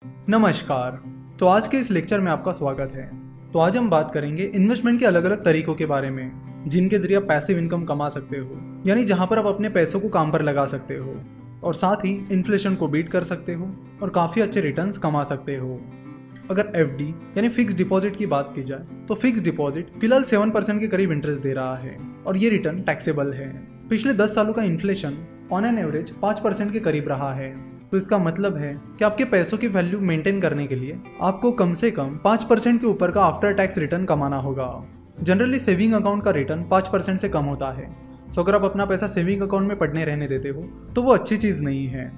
नमस्कार। तो आज के इस लेक्चर में आपका स्वागत है। तो आज हम बात करेंगे इन्वेस्टमेंट के अलग अलग तरीकों के बारे में, जिनके जरिए आप पैसिव इनकम कमा सकते हो, यानी जहां पर आप अपने पैसों को काम पर लगा सकते हो और साथ ही इन्फ्लेशन को बीट कर सकते हो और काफ़ी अच्छे रिटर्न्स कमा सकते हो। अगर एफडी यानी फिक्स डिपॉजिट की बात की जाए तो फिक्स डिपॉजिट फिलहाल 7% के करीब इंटरेस्ट दे रहा है और ये रिटर्न टैक्सेबल है। पिछले 10 सालों का इन्फ्लेशन ऑन एन एवरेज 5% के करीब रहा है। तो इसका मतलब है कि आपके पैसों की वैल्यू मेंटेन करने के लिए आपको कम से कम 5% के ऊपर का आफ्टर टैक्स रिटर्न कमाना होगा। जनरली सेविंग अकाउंट का रिटर्न 5% से कम होता है। सो अगर आप अपना पैसा सेविंग अकाउंट में पड़ने रहने देते हो तो वो अच्छी चीज़ नहीं है।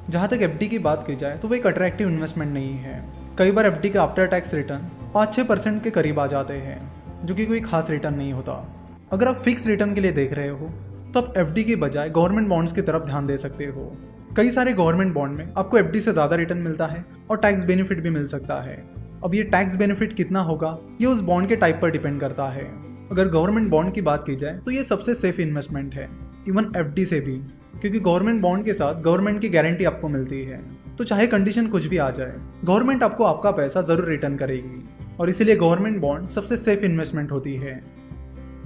जहाँ तक एफडी की बात की जाए तो वो एक अट्रैक्टिव इन्वेस्टमेंट नहीं है। कई बार एफडी के आफ्टर टैक्स रिटर्न 5-6% के करीब आ जाते हैं, जो कि कोई खास रिटर्न नहीं होता। अगर आप फिक्स रिटर्न के लिए देख रहे हो तो आप एफडी के बजाय गवर्नमेंट बॉन्ड्स की तरफ ध्यान दे सकते हो। कई सारे गवर्नमेंट बॉन्ड में आपको एफडी से ज़्यादा रिटर्न मिलता है और टैक्स बेनिफिट भी मिल सकता है। अब ये टैक्स बेनिफिट कितना होगा ये उस बॉन्ड के टाइप पर डिपेंड करता है। अगर गवर्नमेंट बॉन्ड की बात की जाए तो ये सबसे सेफ इन्वेस्टमेंट है, इवन एफडी से भी, क्योंकि गवर्नमेंट बॉन्ड के साथ गवर्नमेंट की गारंटी आपको मिलती है। तो चाहे कंडीशन कुछ भी आ जाए, गवर्नमेंट आपको आपका पैसा जरूर रिटर्न करेगी और इसीलिए गवर्नमेंट बॉन्ड सबसे सेफ इन्वेस्टमेंट होती है।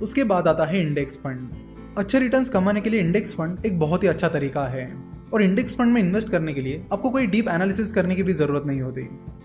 उसके बाद आता है इंडेक्स फंड। अच्छे रिटर्न्स कमाने के लिए इंडेक्स फंड एक बहुत ही अच्छा तरीका है और इंडेक्स फंड में इन्वेस्ट करने के लिए आपको कोई डीप एनालिसिस करने की भी जरूरत नहीं होती।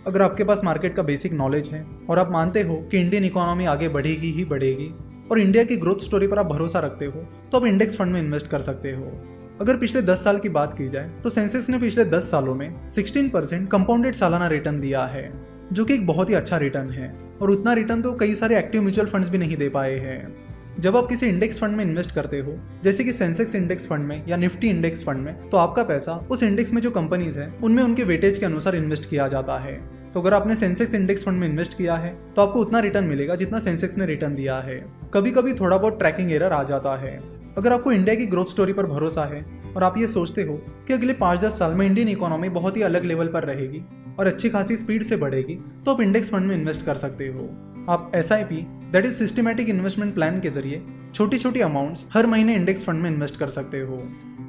अगर आपके पास मार्केट का बेसिक नॉलेज है और आप मानते हो कि इंडियन इकोनॉमी आगे बढ़ेगी ही बढ़ेगी और इंडिया की ग्रोथ स्टोरी पर आप भरोसा रखते हो तो आप इंडेक्स फंड में इन्वेस्ट कर सकते हो। अगर पिछले 10 साल की बात की जाए तो सेंसेक्स ने पिछले 10 सालों में 16% कंपाउंडेड सालाना रिटर्न दिया है, जो कि एक बहुत ही अच्छा रिटर्न है और उतना रिटर्न तो कई सारे एक्टिव म्यूचुअल फंड्स भी नहीं दे पाए हैं। जब आप किसी इंडेक्स फंड में इन्वेस्ट करते हो, जैसे कि सेंसेक्स इंडेक्स फंड में या निफ्टी इंडेक्स फंड में, तो आपका पैसा उस इंडेक्स में जो कंपनीज हैं उनमें उनके वेटेज के अनुसार इन्वेस्ट किया जाता है। तो अगर आपने सेंसेक्स इंडेक्स फंड में इन्वेस्ट किया है तो आपको उतना रिटर्न मिलेगा जितना सेंसेक्स ने रिटर्न दिया है। कभी कभी थोड़ा बहुत ट्रैकिंग एरर आ जाता है। अगर आपको इंडिया की ग्रोथ स्टोरी पर भरोसा है और आप ये सोचते हो कि अगले 5-10 साल में इंडियन इकोनॉमी बहुत ही अलग लेवल पर रहेगी और अच्छी खासी स्पीड से बढ़ेगी, तो आप इंडेक्स फंड में इन्वेस्ट कर सकते हो। आप SIP that is systematic investment plan के जरिए छोटी छोटी अमाउंट्स हर महीने इंडेक्स फंड में इन्वेस्ट कर सकते हो।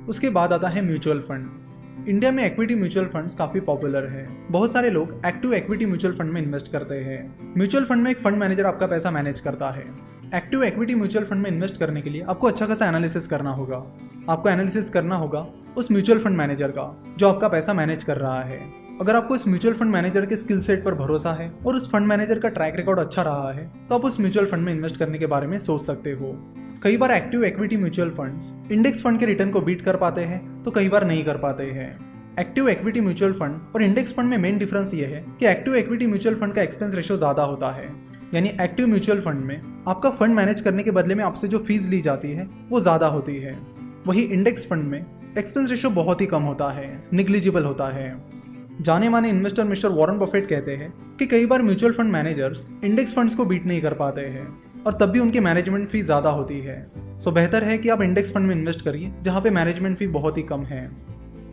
उसके बाद आता है म्यूचुअल फंड। इंडिया में इक्विटी म्यूचुअल फंड्स काफी पॉपुलर है। बहुत सारे लोग एक्टिव इक्विटी म्यूचुअल फंड में इन्वेस्ट करते हैं। म्यूचुअल फंड में एक फंड मैनेजर आपका पैसा मैनेज करता है। एक्टिव इक्विटी म्यूचुअल फंड में इन्वेस्ट करने के लिए आपको अच्छा खासा एनालिसिस करना होगा। आपको एनालिसिस करना होगा उस म्यूचुअल फंड मैनेजर का जो आपका पैसा मैनेज कर रहा है। अगर आपको इस म्यूचुअल फंड मैनेजर के स्किल सेट पर भरोसा है और उस फंड मैनेजर का ट्रैक रिकॉर्ड अच्छा रहा है तो आप उस म्यूचुअल फंड में इन्वेस्ट करने के बारे में सोच सकते हो। कई बार active equity mutual funds index fund के रिटर्न को बीट कर पाते हैं तो कई बार नहीं कर पाते हैं। एक्टिव इक्विटी म्यूचुअल फंड और इंडेक्स फंड में मेन डिफरेंस ये है कि एक्टिव इक्विटी म्यूचुअल फंड का एक्सपेंस रेशियो ज्यादा होता है, यानी एक्टिव म्यूचुअल फंड में आपका फंड मैनेज करने के बदले में आपसे जो फीस ली जाती है वो ज्यादा होती है। वही इंडेक्स फंड में एक्सपेंस रेशियो बहुत ही कम होता है, निग्लिजिबल होता है। जाने माने इन्वेस्टर मिस्टर वॉरेन बफेट कहते हैं कि कई बार mutual fund managers index funds को बीट नहीं कर पाते हैं और तब भी उनकी मैनेजमेंट फी ज्यादा होती है। सो बेहतर है कि आप इंडेक्स फंड में इन्वेस्ट करिए जहां पे मैनेजमेंट फी बहुत ही कम है।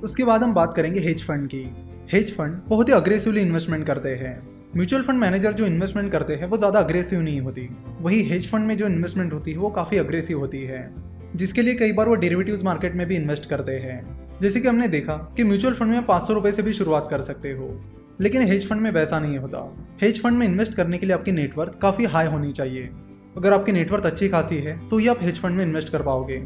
उसके बाद हम बात करेंगे हेज फंड की। हेज फंड बहुत ही अग्रेसिवली इन्वेस्टमेंट करते हैं। म्यूचुअल फंड मैनेजर जो इन्वेस्टमेंट करते हैं वो ज्यादा अग्रेसिव नहीं होती, वही हेज फंड में जो इन्वेस्टमेंट होती है वो काफी अग्रेसिव होती है, जिसके लिए कई बार वो डेरिवेटिव्स मार्केट में भी इन्वेस्ट करते हैं। जैसे कि हमने देखा कि म्यूचुअल फंड में 500 रुपए से भी शुरुआत कर सकते हो, लेकिन हेज फंड में वैसा नहीं होता। हेज फंड में इन्वेस्ट करने के लिए आपकी नेटवर्थ काफी हाई होनी चाहिए। अगर आपकी नेटवर्थ अच्छी खासी है तो ही आप हेज फंड में इन्वेस्ट कर पाओगे।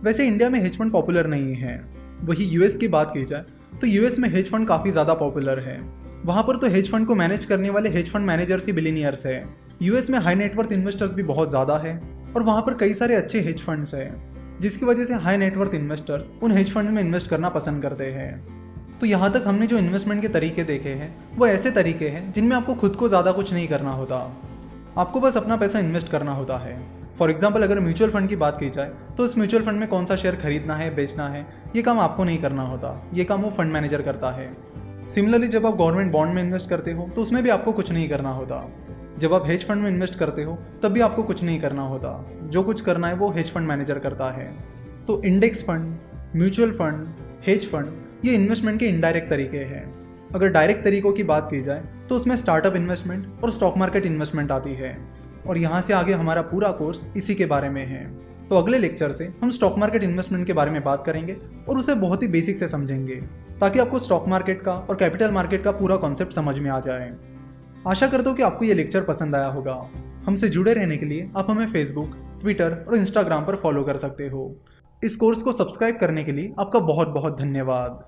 वैसे इंडिया में हेज फंड पॉपुलर नहीं है। वही यूएस की बात की जाए तो यूएस में हेज फंड काफी ज्यादा पॉपुलर है। वहां पर तो हेज फंड को मैनेज करने वाले हेज फंड मैनेजर्स ही बिलियनियर्स है। यूएस में हाई नेटवर्थ इन्वेस्टर्स भी बहुत ज्यादा है और वहां पर कई सारे अच्छे हेज फंड्स हैं, जिसकी वजह से हाई नेटवर्थ इन्वेस्टर्स उन हेज फंड में इन्वेस्ट करना पसंद करते हैं। तो यहाँ तक हमने जो इन्वेस्टमेंट के तरीके देखे हैं वो ऐसे तरीके हैं जिनमें आपको खुद को ज़्यादा कुछ नहीं करना होता, आपको बस अपना पैसा इन्वेस्ट करना होता है। फॉर एग्जाम्पल अगर म्यूचुअल फंड की बात की जाए तो उस म्यूचुअल फंड में कौन सा शेयर खरीदना है, बेचना है, ये काम आपको नहीं करना होता, ये काम वो फंड मैनेजर करता है। सिमिलरली जब आप गवर्नमेंट बॉन्ड में इन्वेस्ट करते हो तो उसमें भी आपको कुछ नहीं करना होता। जब आप हेज फंड में इन्वेस्ट करते हो तब भी आपको कुछ नहीं करना होता, जो कुछ करना है वो हेज फंड मैनेजर करता है। तो index fund, mutual fund, hedge fund ये इन्वेस्टमेंट के इनडायरेक्ट तरीके हैं। अगर डायरेक्ट तरीकों की बात की जाए तो उसमें स्टार्टअप इन्वेस्टमेंट और स्टॉक मार्केट इन्वेस्टमेंट आती है और यहाँ से आगे हमारा पूरा कोर्स इसी के बारे में है। तो अगले लेक्चर से हम स्टॉक मार्केट इन्वेस्टमेंट के बारे में बात करेंगे और उसे बहुत ही बेसिक से समझेंगे, ताकि आपको स्टॉक मार्केट का और कैपिटल मार्केट का पूरा कॉन्सेप्ट समझ में आ जाए। आशा करता हूँ कि आपको ये लेक्चर पसंद आया होगा। हमसे जुड़े रहने के लिए आप हमें फेसबुक, ट्विटर और इंस्टाग्राम पर फॉलो कर सकते हो। इस कोर्स को सब्सक्राइब करने के लिए आपका बहुत बहुत धन्यवाद।